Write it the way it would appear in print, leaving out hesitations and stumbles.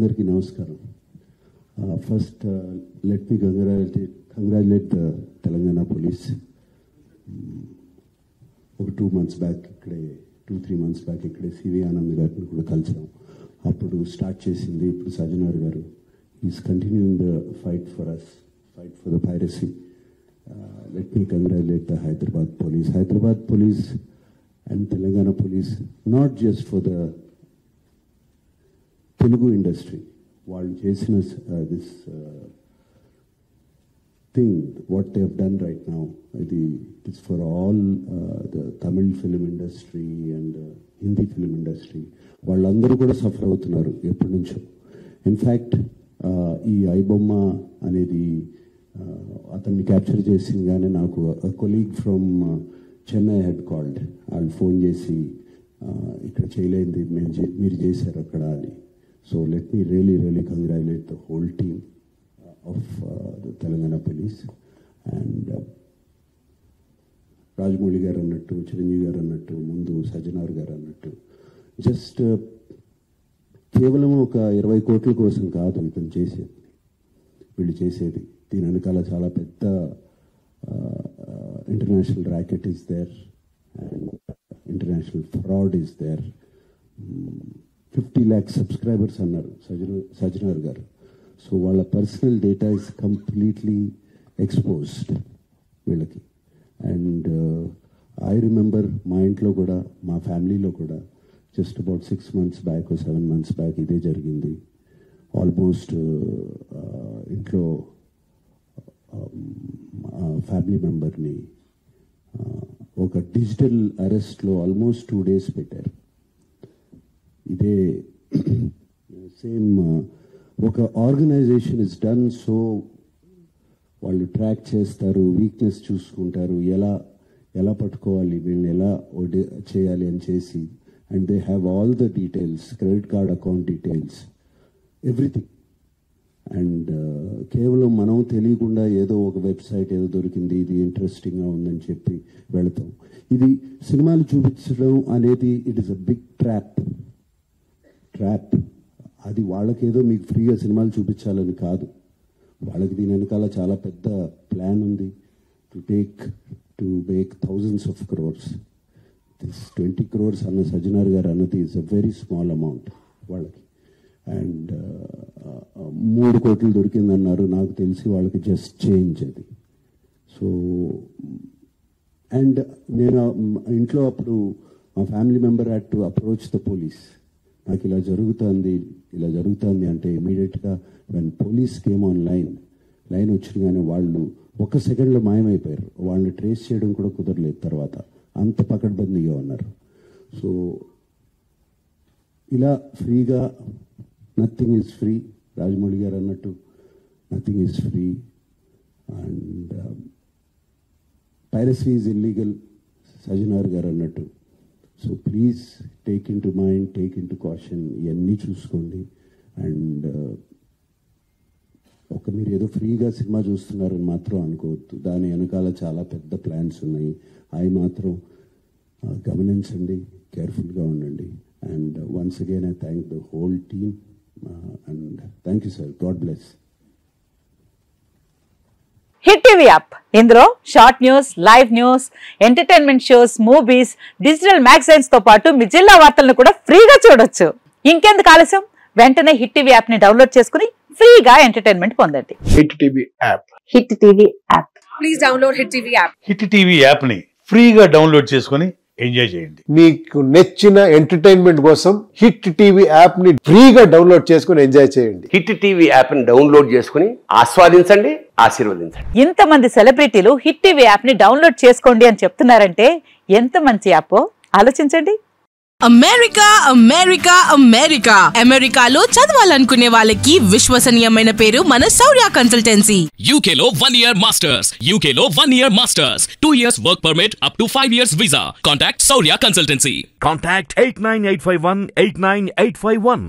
అందరికీ నమస్కారం. First let me congratulate the Telangana police. ఒక 2 months బ్యాక్ ఇక్కడే 2-3 months బ్యాక్ ఇక్కడే సివి ఆనంద్ గారిని కూడా కలిసాం. అప్పుడు స్టార్ట్ చేసింది, ఇప్పుడు సజ్జనార్ గారు is continuing the fight for us, fight for the piracy. Let me congratulate the Hyderabad police and Telangana police, not just for the Telugu industry. While chasing us this thing, what they have done right now, it is for all the Tamil film industry and Hindi film industry. వాళ్ళందరూ కూడా suffer అవుతున్నారు ఎప్పటి నుంచో. In fact ఈ ఐబొమ్మ అనేది అతన్ని capture చేసిందిగానే నాకు colleague from Chennai head called. వాళ్ళు ఫోన్ చేసి ఇక్కడ చేయలేంది, మీరు చేశారు అక్కడ అని. So let me really congratulate the whole team of the Telangana police. And Rajamouli గారు అన్నట్టు, చిరంజీవి గారు అన్నట్టు, ముందు సజ్జనార్ గారు అన్నట్టు, జస్ట్ కేవలం ఒక 20 కోట్ల కోసం కాదు ఇతను చేసేది, వీళ్ళు చేసేది. దీని వెనకాల చాలా పెద్ద international racket is there and international fraud is there. 50 lakh subscribers అన్నారు సజ్జనార్ గారు. సో వాళ్ళ personal data is completely exposed వీళ్ళకి. అండ్ ఐ రిమెంబర్ మా ఇంట్లో కూడా, మా ఫ్యామిలీలో కూడా just about 6 months back 7 months back ఇదే జరిగింది. ఆల్మోస్ట్ ఇంట్లో ఫ్యామిలీ మెంబర్ని ఒక డిజిటల్ అరెస్ట్లో ఆల్మోస్ట్ 2 days పెట్టారు. ఇదే సేమ్ ఒక ఆర్గనైజేషన్ ఇస్ డన్. సో వాళ్ళు ట్రాక్ చేస్తారు, వీక్నెస్ చూసుకుంటారు, ఎలా పట్టుకోవాలి, వీళ్ళని ఎలా చేయాలి అని చేసి. And they have all the details, credit card account details, everything. And కేవలం మనం తెలియకుండా ఏదో ఒక వెబ్సైట్ ఏదో దొరికింది, ఇది ఇంట్రెస్టింగ్గా ఉందని చెప్పి వెళతాం. ఇది సినిమాలు చూపించడం అనేది it is a big trap. అది వాళ్ళకేదో మీకు ఫ్రీగా సినిమాలు చూపించాలని కాదు, వాళ్ళకి దీని వెనకాల చాలా పెద్ద ప్లాన్ ఉంది. To make thousands of crores. This 20 crores అన్న సజ్జనార్ గారు అన్నది is a very small amount వాళ్ళకి. అండ్ 3 కోట్లు దొరికిందన్నారు, నాకు తెలిసి వాళ్ళకి జస్ట్ చేంజ్ అది. సో అండ్ నేను ఇంట్లో అప్పుడు మా family member had to approach the police. నాకు ఇలా జరుగుతుంది అంటే ఇమీడియట్గా when police came on line వచ్చినగానే వాళ్ళు 1 సెకండ్లో మాయమైపోయారు. వాళ్ళని ట్రేస్ చేయడం కూడా కుదరలేదు తర్వాత, అంత పకడ్బందీగా ఉన్నారు. సో ఇలా ఫ్రీగా నథింగ్ ఈజ్ ఫ్రీ. రాజమౌళి గారు అన్నట్టు nothing is free. And piracy is illegal, Sajjanar గారు అన్నట్టు. So please take in to mind, take in to caution, ఇవన్నీ చూసుకోండి. అండ్ మీరు ఏదో ఫ్రీగా సినిమా చూస్తున్నారని మాత్రం అనుకోవద్దు, దాని వెనకాల చాలా పెద్ద ప్లాన్స్ ఉన్నాయి. అవి మాత్రం గమనించండి, కేర్ఫుల్గా ఉండండి. And once again I thank the whole team. And thank you, sir. God bless. Hit TV app, ఇందులో short news, live news, entertainment shows, movies, digital magazines తో పాటు మీ జిల్లా వార్తలను కూడా ఫ్రీగా చూడొచ్చు. ఇంకెందుకు ఆలస్యం, వెంటనే హిట్ టీవీ యాప్ ని డౌన్లోడ్ చేసుకుని ఫ్రీగా ఎంటర్టైన్మెంట్ పొందండి. Hit TV app, please download hit TV app. Hit TV app ని ఫ్రీగా డౌన్లోడ్ చేసుకుని ఎంజాయ్ చేయండి. మీకు నచ్చిన ఎంటర్టైన్మెంట్ కోసం హిట్ టీవీ యాప్ ని ఫ్రీగా డౌన్లోడ్ చేసుకుని ఎంజాయ్ చేయండి. హిట్ టీవీ యాప్ ని డౌన్లోడ్ చేసుకుని ఆస్వాదించండి, ఆశీర్వదించండి. ఇంతమంది సెలబ్రిటీలు హిట్ టీవీ యాప్ ని డౌన్లోడ్ చేసుకోండి అని చెప్తున్నారంటే ఎంత మంచి యాప్ ఆలోచించండి. అమెరికాలో చదవాలనుకునే వాళ్ళకి విశ్వసనీయమైన పేరు మన శౌర్య కన్సల్టెన్సీ. UK లో 1 year masters, 2 years work permit up to 5 years visa. Contact Saurya Consultancy. Contact 89851 89851.